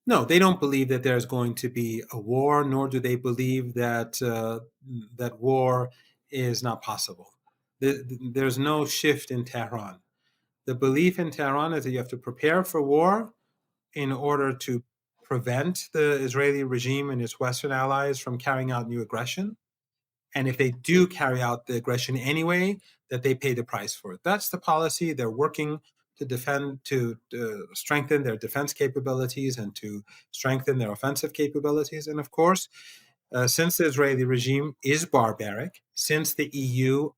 No, they don't believe that there's going to be a war, nor do they believe that that war is not possible. There's no shift in Tehran. The belief in Tehran is that you have to prepare for war in order to prevent the Israeli regime and its Western allies from carrying out new aggression. And if they do carry out the aggression anyway, that they pay the price for it. That's the policy. They're working to defend, to strengthen their defense capabilities and to strengthen their offensive capabilities. And of course, since the Israeli regime is barbaric, since the EU,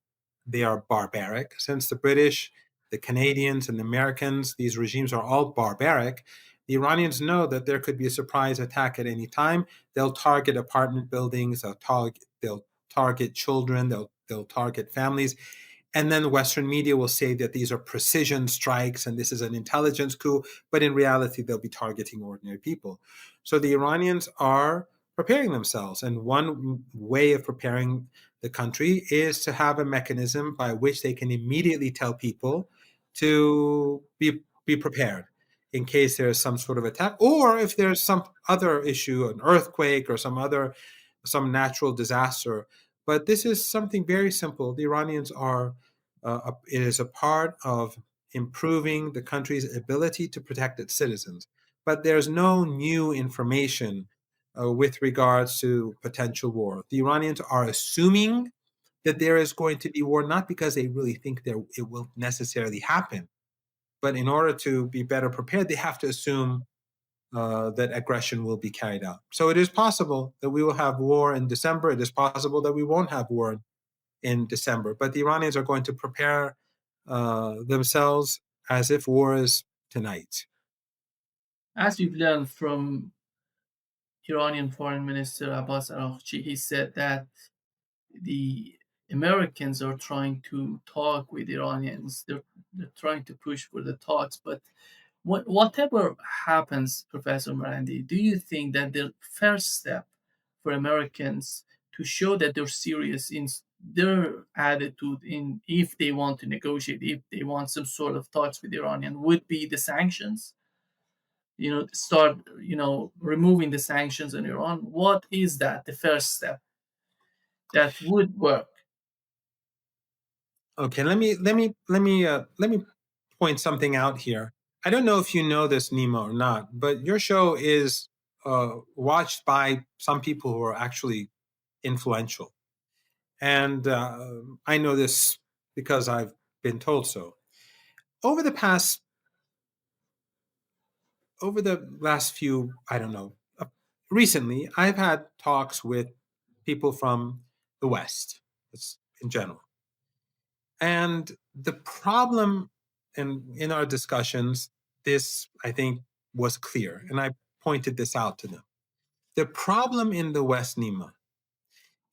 they are barbaric, since the British, the Canadians, and the Americans, these regimes are all barbaric, the Iranians know that there could be a surprise attack at any time. They'll target apartment buildings, they'll target children, they'll target families. And then Western media will say that these are precision strikes and this is an intelligence coup, but in reality, they'll be targeting ordinary people. So the Iranians are preparing themselves. And one way of preparing the country is to have a mechanism by which they can immediately tell people to be prepared in case there's some sort of attack, or if there's some other issue, an earthquake or some natural disaster. But this is something very simple. The Iranians are, it is a part of improving the country's ability to protect its citizens. But there's no new information with regards to potential war. The Iranians are assuming that there is going to be war, not because they really think there it will necessarily happen, but in order to be better prepared, they have to assume that aggression will be carried out. So it is possible that we will have war in December. It is possible that we won't have war in December. But the Iranians are going to prepare themselves as if war is tonight. As we've learned from Iranian Foreign Minister Abbas Araghchi, he said that the Americans are trying to talk with Iranians. They're trying to push for the talks. But whatever happens, Professor Marandi, do you think that the first step for Americans to show that they're serious in their attitude in if they want to negotiate, if they want some sort of talks with Iranian, would be the sanctions? Start, removing the sanctions on Iran. What is that, the first step that would work? Okay, let me point something out here. I don't know if you know this, Nemo, or not, but your show is watched by some people who are actually influential. And I know this because I've been told so. Over the past, over the last few, I don't know, recently, I've had talks with people from the West in general. And the problem in our discussions, this I think was clear, and I pointed this out to them. The problem in the West, Nima,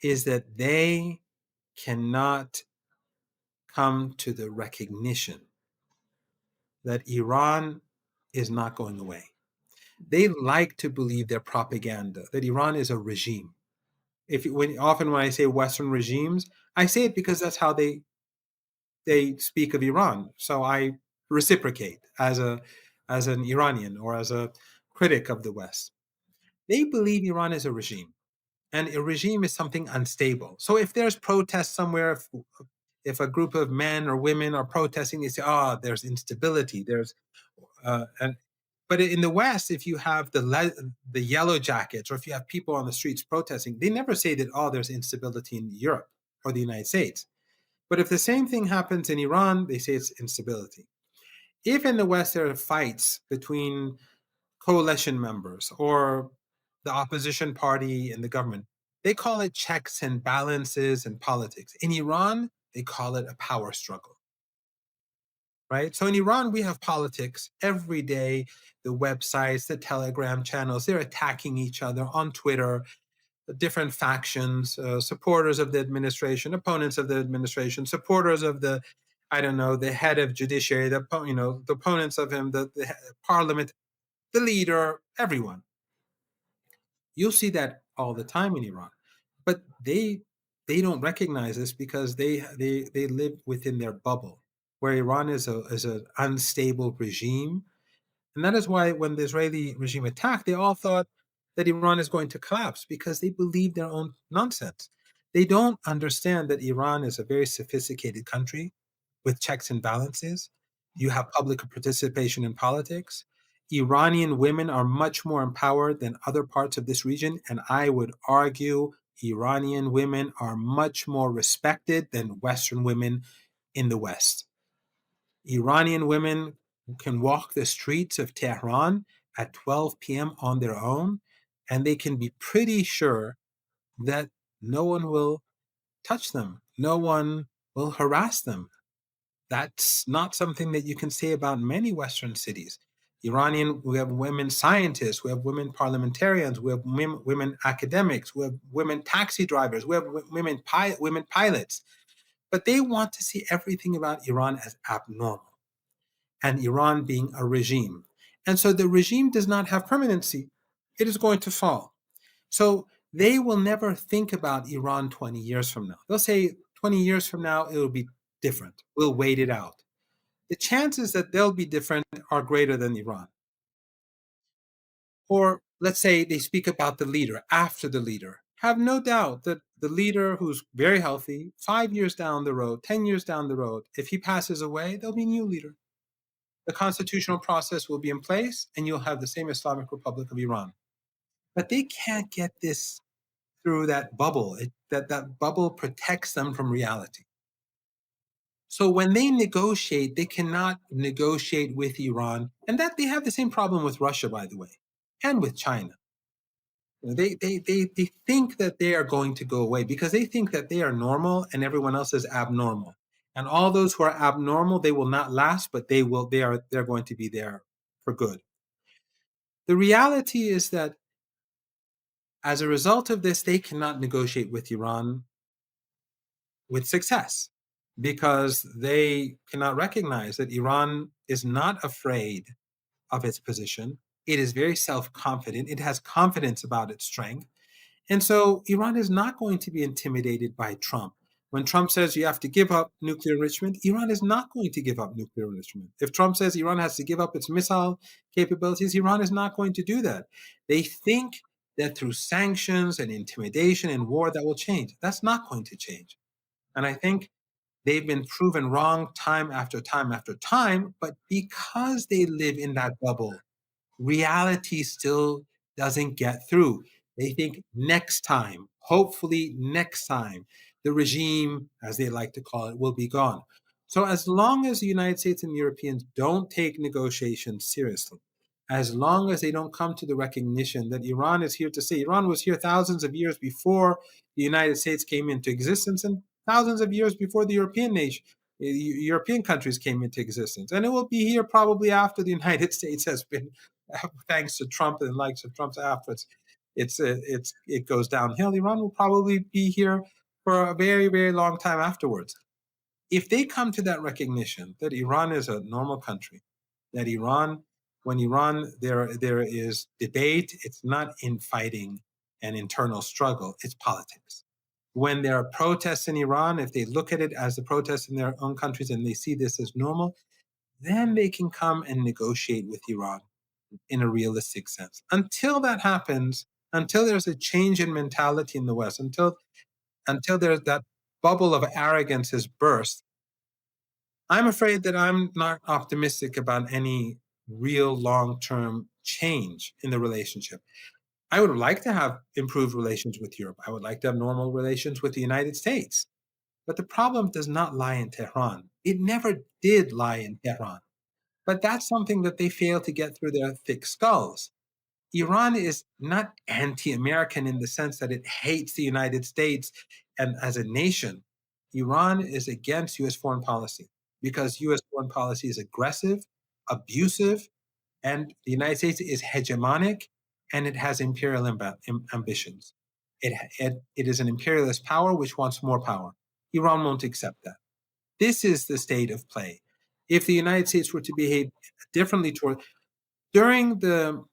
is that they cannot come to the recognition that Iran is not going away. They like to believe their propaganda that Iran is a regime. When I say Western regimes, I say it because that's how they speak of Iran. So I reciprocate as an Iranian or as a critic of the West. They believe Iran is a regime, and a regime is something unstable. So if there's protests somewhere, if a group of men or women are protesting, they say, "Oh, there's instability." And but in the West, if you have the yellow jackets, or if you have people on the streets protesting, they never say that, "Oh, there's instability in Europe or the United States." But if the same thing happens in Iran, they say it's instability. If in the West there are fights between coalition members or the opposition party and the government, they call it checks and balances and politics. In Iran, they call it a power struggle, right? So in Iran, we have politics every day. The websites, the Telegram channels, they're attacking each other on Twitter, the different factions, supporters of the administration, opponents of the administration, supporters of the, I don't know, the head of judiciary, the opponents of him, the parliament, the leader, everyone. You'll see that all the time in Iran, but they don't recognize this because they live within their bubble, where Iran is an unstable regime. And that is why when the Israeli regime attacked, they all thought that Iran is going to collapse because they believe their own nonsense. They don't understand that Iran is a very sophisticated country with checks and balances. You have public participation in politics. Iranian women are much more empowered than other parts of this region. And I would argue Iranian women are much more respected than Western women in the West. Iranian women can walk the streets of Tehran at 12 p.m. on their own, and they can be pretty sure that no one will touch them, no one will harass them. That's not something that you can say about many Western cities. We have women scientists, we have women parliamentarians, we have women academics, we have women taxi drivers, we have women pilots. But they want to see everything about Iran as abnormal and Iran being a regime. And so the regime does not have permanency. It is going to fall. So they will never think about Iran 20 years from now. They'll say 20 years from now, it'll be different. We'll wait it out. The chances that they'll be different are greater than Iran. Or let's say they speak about the leader after the leader. Have no doubt that the leader who's very healthy, 5 years down the road, 10 years down the road, if he passes away, there'll be a new leader. The constitutional process will be in place and you'll have the same Islamic Republic of Iran. But they can't get this through that bubble. That bubble protects them from reality. So when they negotiate, they cannot negotiate with Iran. And that they have the same problem with Russia, by the way, and with China. They think that they are going to go away because they think that they are normal and everyone else is abnormal. And all those who are abnormal, they will not last, but they're going to be there for good. The reality is that as a result of this, they cannot negotiate with Iran with success because they cannot recognize that Iran is not afraid of its position. It is very self confident, it has confidence about its strength. And so Iran is not going to be intimidated by Trump. When Trump says you have to give up nuclear enrichment, Iran is not going to give up nuclear enrichment. If Trump says Iran has to give up its missile capabilities, Iran is not going to do that. They think that through sanctions and intimidation and war that will change. That's not going to change. And I think they've been proven wrong time after time after time, but because they live in that bubble, reality still doesn't get through. They think next time, hopefully next time, the regime, as they like to call it, will be gone. So, as long as the United States and Europeans don't take negotiations seriously, as long as they don't come to the recognition that Iran is here to stay, Iran was here thousands of years before the United States came into existence and thousands of years before the European countries came into existence. And it will be here probably after the United States has been thanks to Trump and likes of Trump's efforts, it goes downhill. Iran will probably be here for a very, very long time afterwards. If they come to that recognition that Iran is a normal country, that when Iran there is debate, it's not infighting and internal struggle, it's politics. When there are protests in Iran, if they look at it as the protests in their own countries and they see this as normal, then they can come and negotiate with Iran in a realistic sense. Until that happens, until there's a change in mentality in the West, until there's that bubble of arrogance is burst, I'm afraid that I'm not optimistic about any real long-term change in the relationship. I would like to have improved relations with Europe. I would like to have normal relations with the United States. But the problem does not lie in Tehran. It never did lie in Tehran. But that's something that they fail to get through their thick skulls. Iran is not anti American in the sense that it hates the United States and as a nation. Iran is against US foreign policy because US foreign policy is aggressive, abusive, and the United States is hegemonic and it has imperial ambitions. It is an imperialist power which wants more power. Iran won't accept that. This is the state of play. If the United States were to behave differently toward during the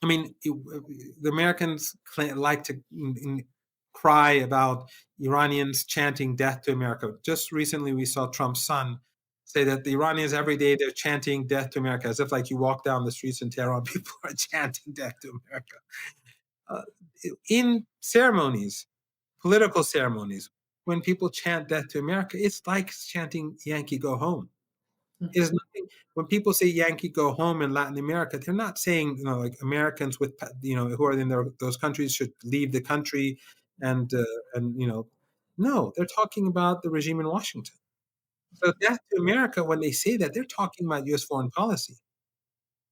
I mean, the Americans like to cry about Iranians chanting death to America. Just recently, we saw Trump's son say that the Iranians every day they're chanting "Death to America," as if like you walk down the streets in Tehran, people are chanting "Death to America." Uh, in ceremonies, political ceremonies, when people chant "Death to America," it's like chanting "Yankee Go Home." It is nothing. When people say "Yankee Go Home" in Latin America, they're not saying like Americans with who are in those countries should leave the country, and no, they're talking about the regime in Washington. So death to America, when they say that, they're talking about U.S. foreign policy,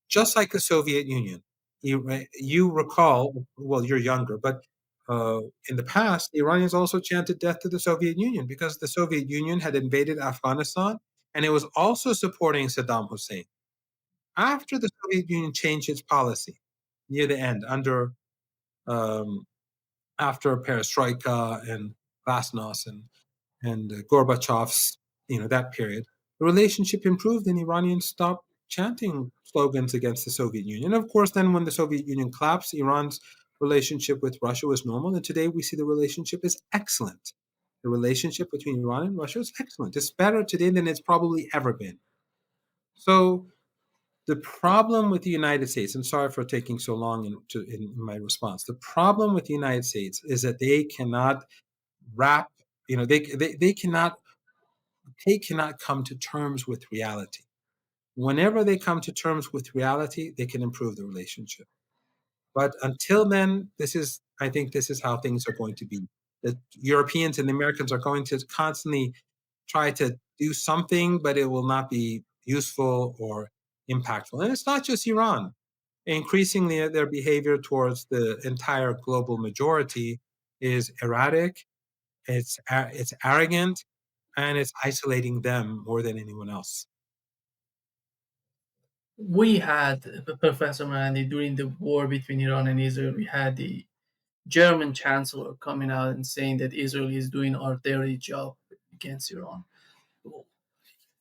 just like the Soviet Union. You recall, well, you're younger, but uh, in the past, the Iranians also chanted death to the Soviet Union because the Soviet Union had invaded Afghanistan and it was also supporting Saddam Hussein. After the Soviet Union changed its policy near the end, um, after Perestroika and Glasnost and Gorbachev's, that period, the relationship improved and Iranians stopped chanting slogans against the Soviet Union. And of course, then when the Soviet Union collapsed, Iran's relationship with Russia was normal. And today we see the relationship is excellent. The relationship between Iran and Russia is excellent. It's better today than it's probably ever been. So the problem with the United States, and sorry for taking so long in my response, the problem with the United States is that they cannot wrap, they cannot come to terms with reality. Whenever they come to terms with reality, they can improve the relationship. But until then, I think this is how things are going to be. The Europeans and the Americans are going to constantly try to do something, but it will not be useful or impactful. And it's not just Iran. Increasingly, their behavior towards the entire global majority is erratic, it's arrogant, and it's isolating them more than anyone else. We had Professor Marandi during the war between Iran and Israel. We had the German chancellor coming out and saying that Israel is doing our dirty job against Iran.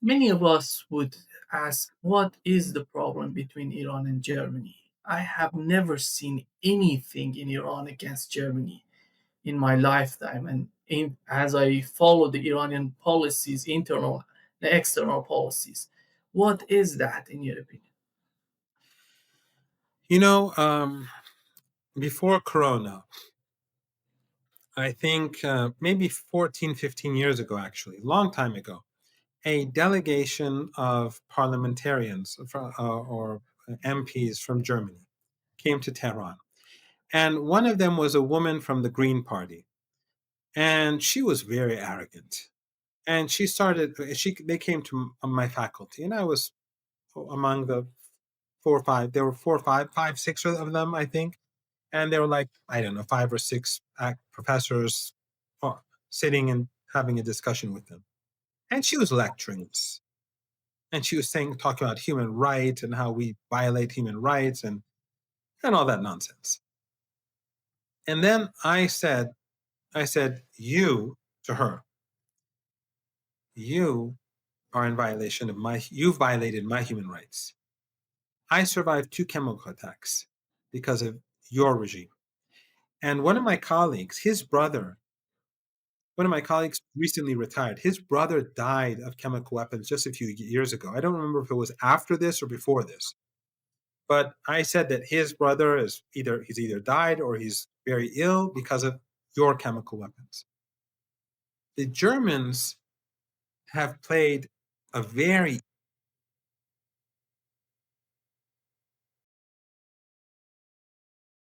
Many of us would ask, what is the problem between Iran and Germany? I have never seen anything in Iran against Germany in my lifetime. And as I follow the Iranian policies, internal and external policies, what is that in your opinion? You know, before Corona, I think maybe 14, 15 years ago, actually, a long time ago, a delegation of parliamentarians or MPs from Germany came to Tehran. And one of them was a woman from the Green Party. And she was very arrogant. And they came to my faculty, and I was among the four or five. There were four or five, six of them, I think. And there were like, I don't know, five or six professors uh, sitting and having a discussion with them. And she was lecturing us. And she was talking about human rights and how we violate human rights and all that nonsense. And then I said, you to her, you are in violation of you've violated my human rights. I survived two chemical attacks because of your regime. And one of my colleagues recently retired. His brother died of chemical weapons just a few years ago. I don't remember if it was after this or before this. But I said that his brother he's either died or he's very ill because of your chemical weapons. The Germans have played a very